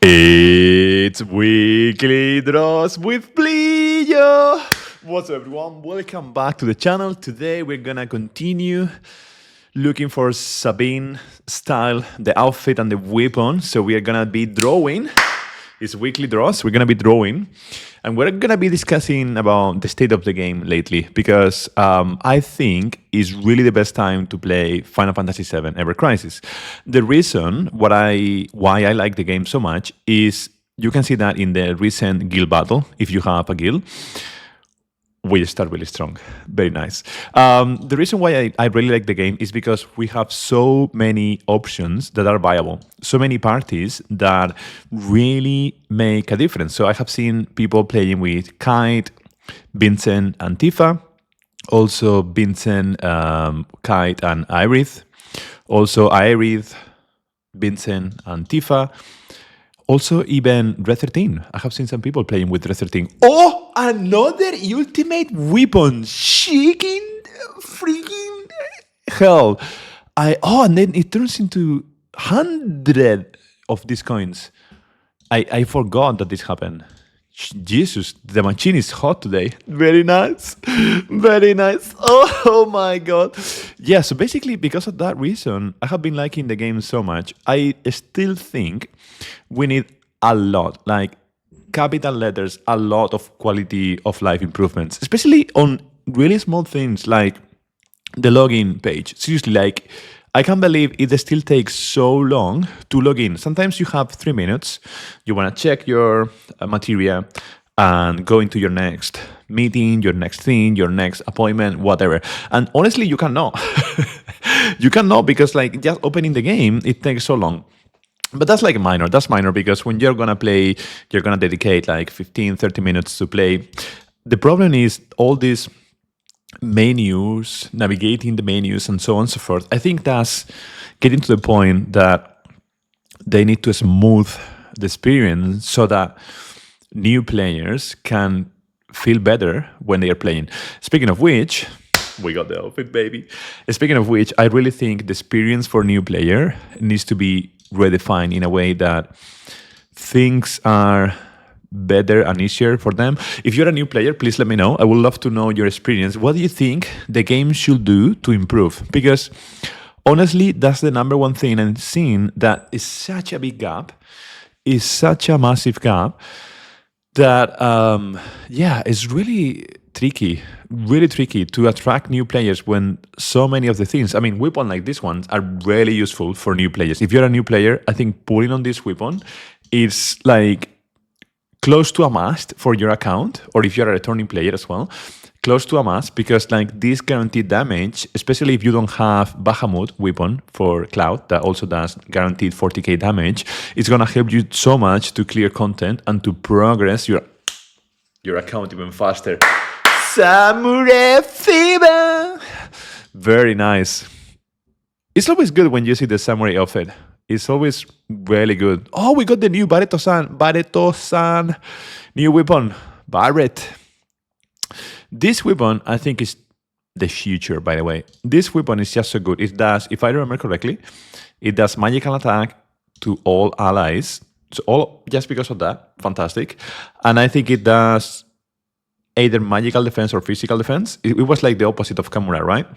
It's Weekly Draws with Plillo. What's up, everyone? Welcome back to the channel. Today we're gonna continue looking for Sabine style, the outfit and the weapon. So we are gonna be drawing. It's Weekly Draws. We're gonna be drawing, and we're gonna be discussing about the state of the game lately because I think it's really the best time to play Final Fantasy VII Ever Crisis. The reason why I like the game so much is you can see that in the recent guild battle. If you have a guild, we start really strong. Very nice. The reason why I really like the game is because we have so many options that are viable, so many parties that really make a difference. So I have seen people playing with Kite, Vincent, and Tifa. Also Vincent, Kite, and Aerith. Also Aerith, Vincent, and Tifa. Also, even Red 13. I have seen some people playing with Red 13. Oh, another ultimate weapon. Chicken freaking hell. And then it turns into 100 of these coins. I forgot that this happened. Jesus, the machine is hot today. Very nice. Very nice. Oh my God. Yeah, so basically, because of that reason, I have been liking the game so much. I still think we need a lot, like capital letters, a lot of quality of life improvements, especially on really small things like the login page. Seriously, like, I can't believe it still takes so long to log in. Sometimes you have 3 minutes, you want to check your materia and go into your next meeting, your next thing, your next appointment, whatever. And honestly, you cannot. You cannot because like just opening the game, it takes so long. But that's like minor. That's minor because when you're going to play, you're going to dedicate like 15, 30 minutes to play. The problem is all these menus, navigating the menus, and so on and so forth. I think that's getting to the point that they need to smooth the experience so that new players can feel better when they are playing. Speaking of which, we got the outfit, baby. Speaking of which, I really think the experience for new player needs to be redefined in a way that things are better and easier for them. If you're a new player, please let me know. I would love to know your experience. What do you think the game should do to improve? Because honestly, that's the number one thing I'm seeing that is such a big gap, is such a massive gap that, it's really tricky to attract new players when so many of the things, I mean, weapons like these ones are really useful for new players. If you're a new player, I think pulling on this weapon is like close to a must for your account, or if you're a returning player as well, close to a must because like this guaranteed damage, especially if you don't have Bahamut weapon for Cloud that also does guaranteed 40k damage, it's gonna help you so much to clear content and to progress your account even faster. Samurai Fever! Very nice. It's always good when you see the samurai outfit. It's always really good. Oh, we got the new Barreto-san. New weapon, Barret. This weapon, I think, is the future, by the way. This weapon is just so good. It does, if I remember correctly, it does magical attack to all allies. So just because of that, fantastic. And I think it does either magical defense or physical defense. It was like the opposite of Kamura, right?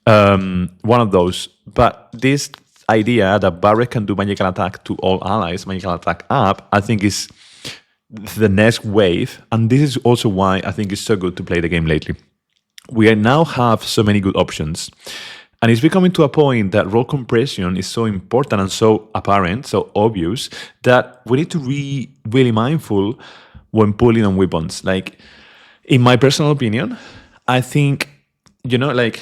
One of those. But this idea that Barret can do magical attack to all allies, magical attack up, I think is the next wave. And this is also why I think it's so good to play the game lately. We now have so many good options. And it's becoming to a point that role compression is so important and so apparent, so obvious, that we need to be really mindful when pulling on weapons. Like, in my personal opinion, I think, like,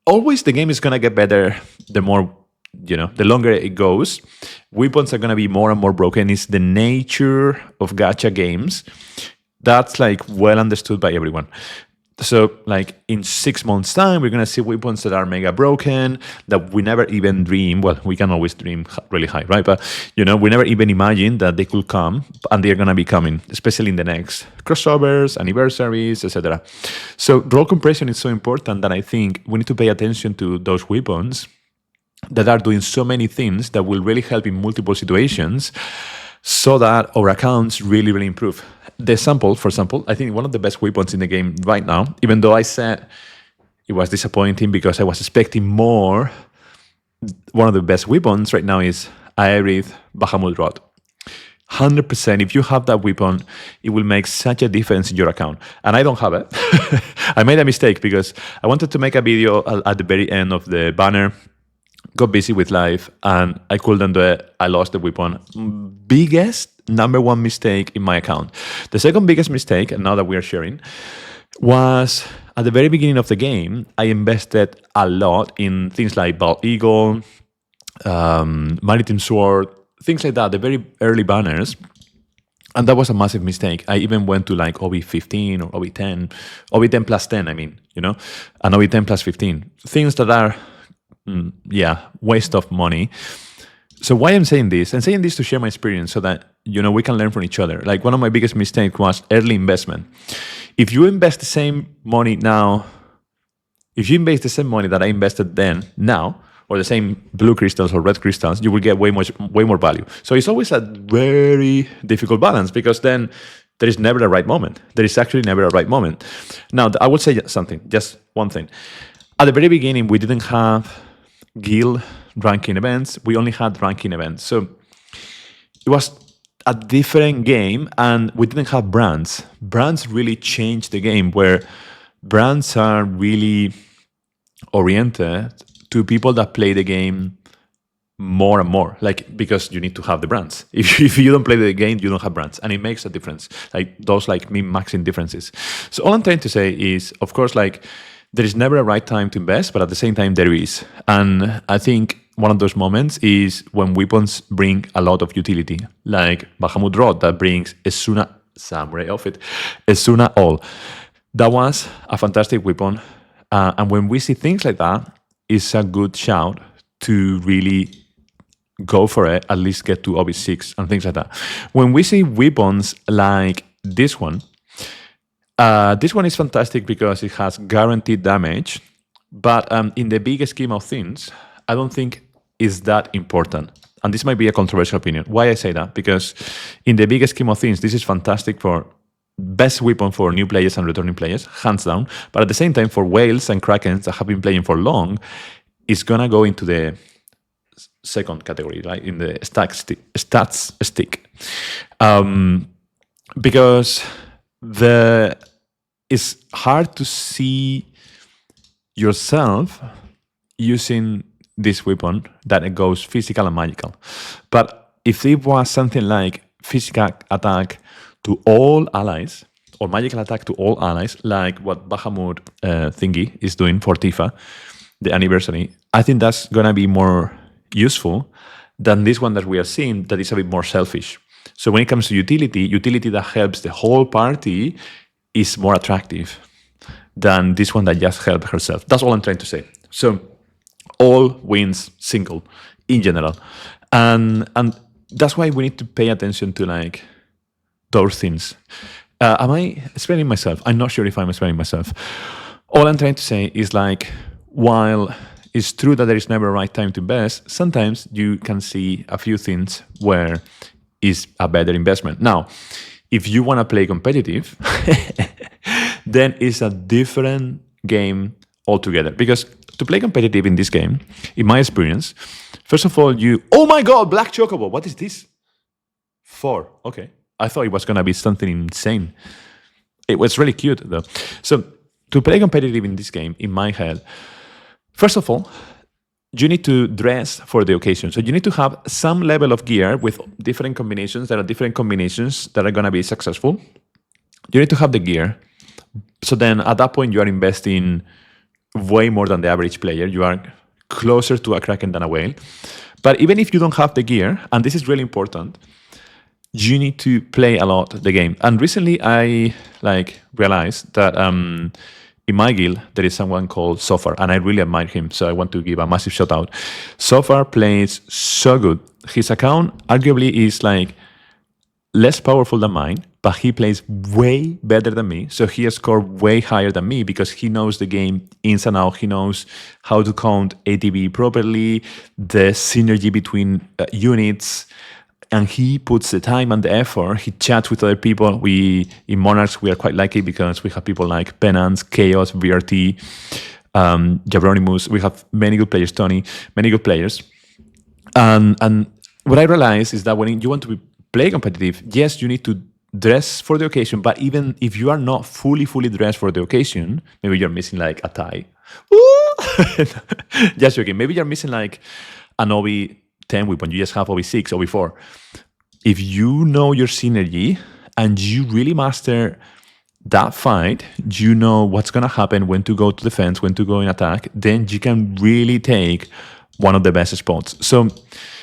always the game is going to get better the more, the longer it goes. Weapons are going to be more and more broken. It's the nature of gacha games. That's, like, well understood by everyone. So, like, in 6 months' time, we're going to see weapons that are mega broken, that we never even dream. Well, we can always dream really high, right? But, we never even imagined that they could come, and they're going to be coming, especially in the next crossovers, anniversaries, etc. So, role compression is so important that I think we need to pay attention to those weapons that are doing so many things that will really help in multiple situations. so that our accounts really, really improve. For example, I think one of the best weapons in the game right now, even though I said it was disappointing because I was expecting more, one of the best weapons right now is Aerith Bahamut Rod. 100%, if you have that weapon, it will make such a difference in your account. And I don't have it. I made a mistake because I wanted to make a video at the very end of the banner, got busy with life, and I couldn't do it. I lost the weapon. Biggest, number one mistake in my account. The second biggest mistake, and now that we are sharing, was at the very beginning of the game, I invested a lot in things like Bald Eagle, Maritime Sword, things like that, the very early banners. And that was a massive mistake. I even went to like OB15 or OB10, OB10 plus 10, and OB10 plus 15. Things that are, waste of money. So why I'm saying this? I'm saying this to share my experience so that, we can learn from each other. Like one of my biggest mistakes was early investment. If you invest the same money now, if you invest the same money that I invested then, now, or the same blue crystals or red crystals, you will get way more value. So it's always a very difficult balance because then there is never a right moment. There is actually never a right moment. Now, I will say something, just one thing. At the very beginning, we didn't have guild ranking events. We only had ranking events. So it was a different game and we didn't have brands. Brands really changed the game where brands are really oriented to people that play the game more and more, like because you need to have the brands. If you don't play the game, you don't have brands, and it makes a difference. Like those like min-maxing differences. So all I'm trying to say is, of course, like there is never a right time to invest, but at the same time there is. And I think one of those moments is when weapons bring a lot of utility, like Bahamut Rod that brings Esuna Samurai outfit, Esuna All. That was a fantastic weapon, and when we see things like that, it's a good shout to really go for it, at least get to OB6 and things like that. When we see weapons like this one is fantastic because it has guaranteed damage, but in the big scheme of things, I don't think it's that important. And this might be a controversial opinion. Why I say that? Because in the big scheme of things, this is fantastic for best weapon for new players and returning players, hands down. But at the same time, for whales and krakens that have been playing for long, it's gonna go into the second category, like in the stats stick, because it's hard to see yourself using this weapon that it goes physical and magical. But if it was something like physical attack to all allies, or magical attack to all allies, like what Bahamut thingy is doing for Tifa, the anniversary, I think that's gonna be more useful than this one that we are seeing that is a bit more selfish. So when it comes to utility that helps the whole party is more attractive than this one that just helps herself. That's all I'm trying to say. So all wins single in general. And that's why we need to pay attention to like those things. Am I explaining myself? I'm not sure if I'm explaining myself. All I'm trying to say is like, while it's true that there is never a right time to invest, sometimes you can see a few things where it's a better investment. Now, if you want to play competitive, then it's a different game altogether. Because to play competitive in this game, in my experience, first of all, oh my God, Black Chocobo, what is this? 4, okay. I thought it was going to be something insane. It was really cute though. So to play competitive in this game, in my head, first of all, you need to dress for the occasion. So you need to have some level of gear with different combinations. There are different combinations that are going to be successful. You need to have the gear. So then at that point, you are investing way more than the average player. You are closer to a kraken than a whale. But even if you don't have the gear, and this is really important, you need to play a lot the game. And recently I realized that in my guild, there is someone called Sofar, and I really admire him, so I want to give a massive shout out. Sofar plays so good. His account arguably is like less powerful than mine, but he plays way better than me. So he has scored way higher than me because he knows the game ins and out. He knows how to count ATB properly, the synergy between units. and he puts the time and the effort. He chats with other people. We in Monarchs we are quite lucky because we have people like Penance, Chaos, VRT, Jabronimus. We have many good players, Tony, many good players. And what I realized is that when you want to play competitive, yes, you need to dress for the occasion. But even if you are not fully dressed for the occasion, maybe you're missing like a tie. Just joking. Maybe you're missing like an OB10 weapon. You just have OB6, OB4. If you know your synergy and you really master that fight, you know what's going to happen, when to go to defense, when to go in attack, then you can really take one of the best spots. So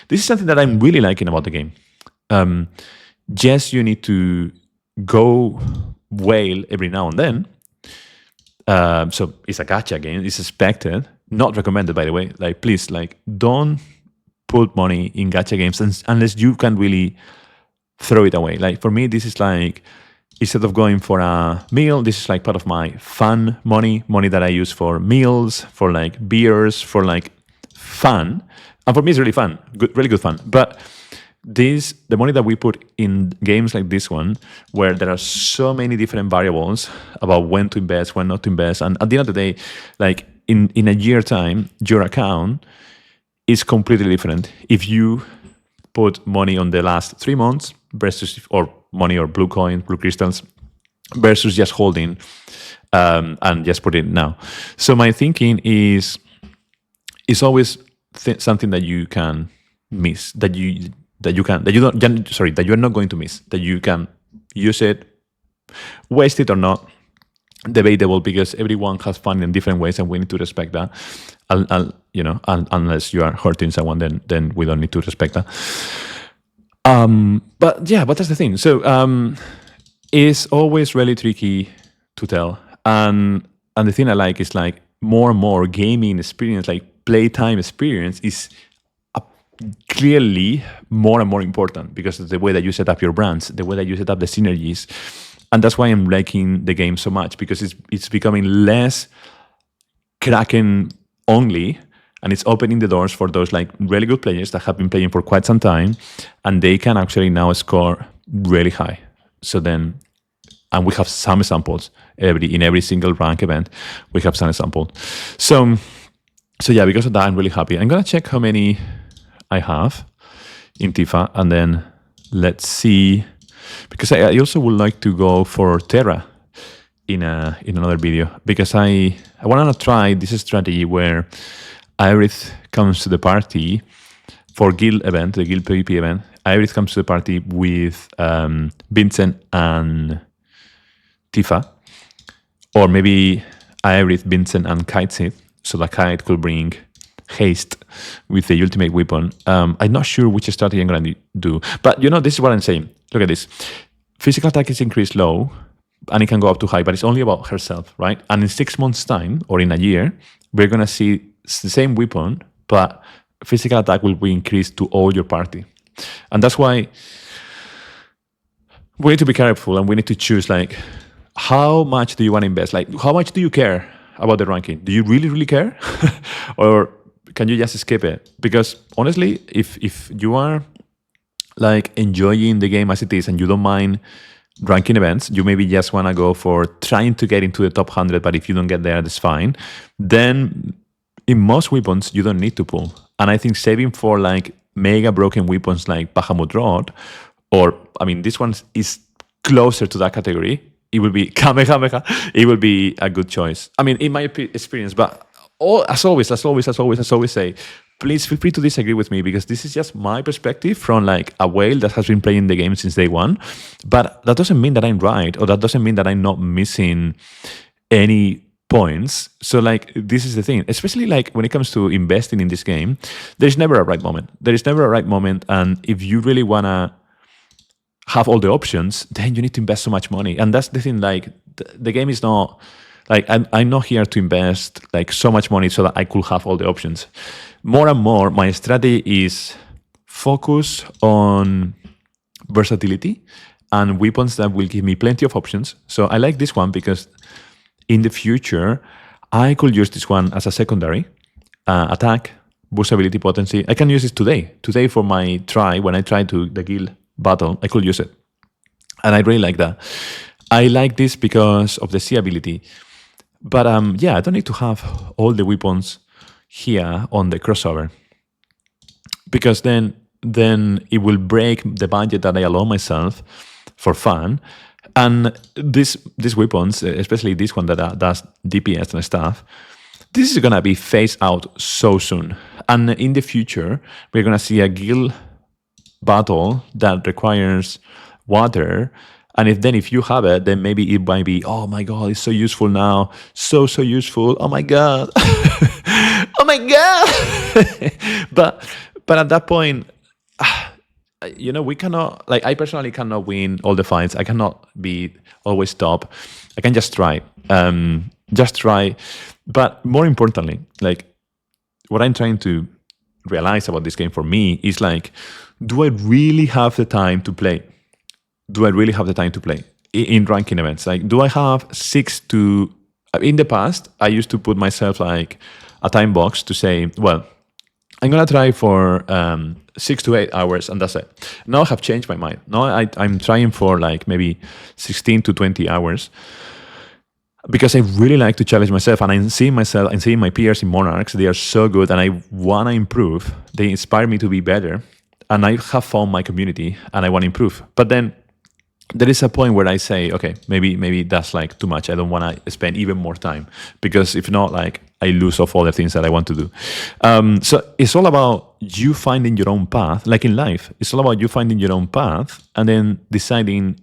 this is something that I'm really liking about the game. Yes, you need to go whale every now and then. So it's a gacha game. It's expected. Not recommended, by the way. Like, please, like, don't put money in gacha games unless you can really throw it away. Like, for me, this is like, instead of going for a meal, this is like part of my fun money that I use for meals, for like beers, for like fun. And for me, it's really fun, really good fun. But the money that we put in games like this one, where there are so many different variables about when to invest, when not to invest, and at the end of the day, like in a year time, your account is completely different. If you put money on the last 3 months versus, or money or blue coin, blue crystals, versus just holding and just put it now. So my thinking is always something that you can miss, that you're not going to miss, that you can use it, waste it or not, debatable, because everyone has fun in different ways, and we need to respect that. Unless you are hurting someone, then we don't need to respect that. But that's the thing. So it's always really tricky to tell, and the thing I like is like more and more gaming experience, like playtime experience, is clearly more and more important, because of the way that you set up your brands, the way that you set up the synergies. And that's why I'm liking the game so much, because it's becoming less Kraken only, and it's opening the doors for those like really good players that have been playing for quite some time, and they can actually now score really high. So then, and we have some examples in every single rank event, we have some example. So yeah, because of that, I'm really happy. I'm gonna check how many I have in Tifa, and then let's see, because I also would like to go for Terra in another video, because I want to try this strategy where Aerith comes to the party for guild event, the guild PvP event. Aerith comes to the party with Vincent and Tifa, or maybe Aerith, Vincent, and Kite, so that Kite could bring haste with the ultimate weapon. I'm not sure which strategy I'm going to do, but this is what I'm saying. Look at this. Physical attack is increased low, and it can go up to high, but it's only about herself, right? And in 6 months' time, or in a year, we're going to see the same weapon, but physical attack will be increased to all your party. And that's why we need to be careful, and we need to choose, like, how much do you want to invest? Like, how much do you care about the ranking? Do you really, really care? Or can you just skip it? Because honestly, if you are like enjoying the game as it is and you don't mind ranking events, you maybe just want to go for trying to get into the top 100, but if you don't get there, that's fine. Then in most weapons, you don't need to pull. And I think saving for like mega broken weapons like Bahamut Rod, or, I mean, this one is closer to that category, it will be Kamehameha, it will be a good choice. I mean, in my experience, but as always say, please feel free to disagree with me, because this is just my perspective from like a whale that has been playing the game since day one. But that doesn't mean that I'm right, or that doesn't mean that I'm not missing any points. So like, this is the thing, especially like when it comes to investing in this game, there's never a right moment. There is never a right moment. And if you really want to have all the options, then you need to invest so much money. And that's the thing, like the game is not like, I'm not here to invest like so much money so that I could have all the options. More and more, my strategy is focus on versatility and weapons that will give me plenty of options. So I like this one because in the future, I could use this one as a secondary attack, boost ability potency. I can use it today. Today for my try, when I try to the guild battle, I could use it. And I really like that. I like this because of the C ability. But yeah, I don't need to have all the weapons here on the crossover. Because then it will break the budget that I allow myself for fun. And these weapons, especially this one that does DPS and stuff, this is gonna be phased out so soon. And in the future, we're gonna see a guild battle that requires water. And if you have it, then maybe it might be, oh my god, it's so useful now, so useful. Oh my god, oh my god. but at that point, we cannot, like, I personally cannot win all the fights. I cannot be always top. I can just try. But more importantly, like, what I'm trying to realize about this game for me is, like, do I really have the time to play? Do I really have the time to play in ranking events? Like, do I have 6 to... In the past, I used to put myself, like, a time box to say, well, I'm going to try for 6 to 8 hours, and that's it. Now I have changed my mind. Now I'm trying for, like, maybe 16 to 20 hours because I really like to challenge myself, and I'm seeing my peers in Monarchs. They are so good, and I want to improve. They inspire me to be better, and I have found my community, and I want to improve. But then there is a point where I say, okay, maybe that's, like, too much. I don't want to spend even more time, because if not, like, I lose off all the things that I want to do. So it's all about you finding your own path. Like in life, it's all about you finding your own path and then deciding,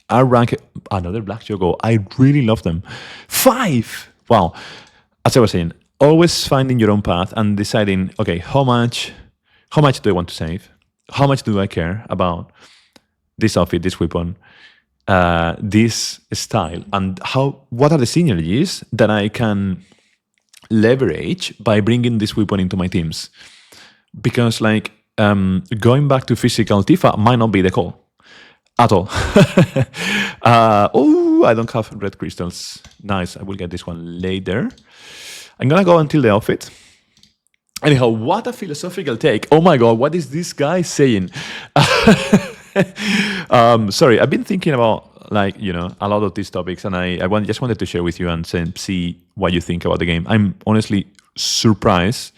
I rank another Black Jogo. I really love them. 5! Wow. As I was saying, always finding your own path and deciding, okay, how much do I want to save? How much do I care about this outfit, this weapon, this style, and what are the synergies that I can leverage by bringing this weapon into my teams? Because, like, going back to physical Tifa might not be the call at all. Oh, I don't have red crystals. Nice, I will get this one later. I'm gonna go until the outfit. Anyhow, what a philosophical take. Oh my god, what is this guy saying? Sorry, I've been thinking about, like, a lot of these topics, and I just wanted to share with you and see what you think about the game. I'm honestly surprised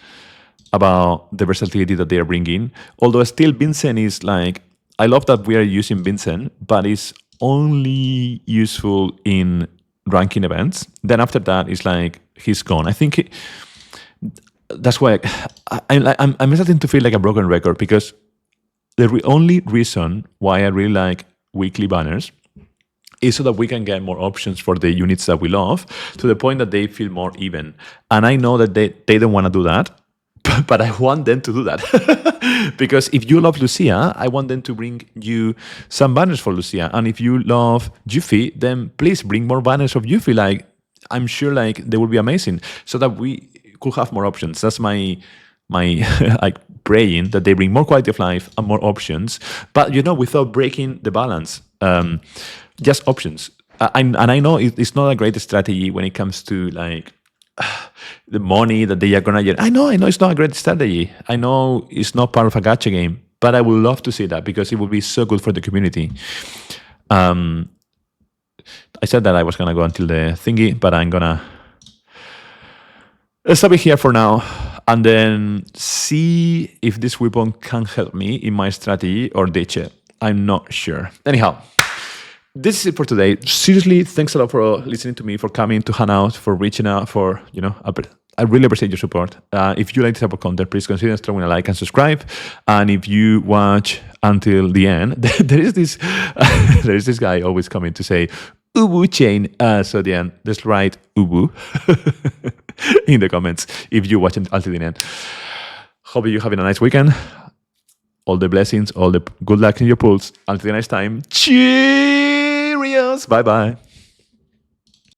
about the versatility that they are bringing. Although still Vincent is, like, I love that we are using Vincent, but it's only useful in ranking events. Then after that, it's like he's gone. I think that's why I'm starting to feel like a broken record, because the only reason why I really like weekly banners is so that we can get more options for the units that we love, to the point that they feel more even. And I know that they don't want to do that, but I want them to do that. Because if you love Lucia, I want them to bring you some banners for Lucia. And if you love Yuffie, then please bring more banners of Yuffie. Like, I'm sure, like, they will be amazing, so that we could have more options. That's my like, praying that they bring more quality of life and more options, but without breaking the balance. Just options. And I know it's not a great strategy when it comes to, like, the money that they are gonna get. I know it's not a great strategy. I know it's not part of a gacha game, but I would love to see that, because it would be so good for the community. I said that I was gonna go until the thingy, but I'm gonna stop it here for now, and then see if this weapon can help me in my strategy or ditch it. I'm not sure. Anyhow, this is it for today. Seriously, thanks a lot for listening to me, for coming to hang out, for reaching out, for, I really appreciate your support. If you like this type of content, please consider throwing a like and subscribe. And if you watch until the end, there is this guy always coming to say, Ubu chain. So at the end, just write Ubu in the comments if you watch until the end. Hope you're having a nice weekend. All the blessings, all the good luck in your pulls. Until the next time, cheerios. Bye-bye.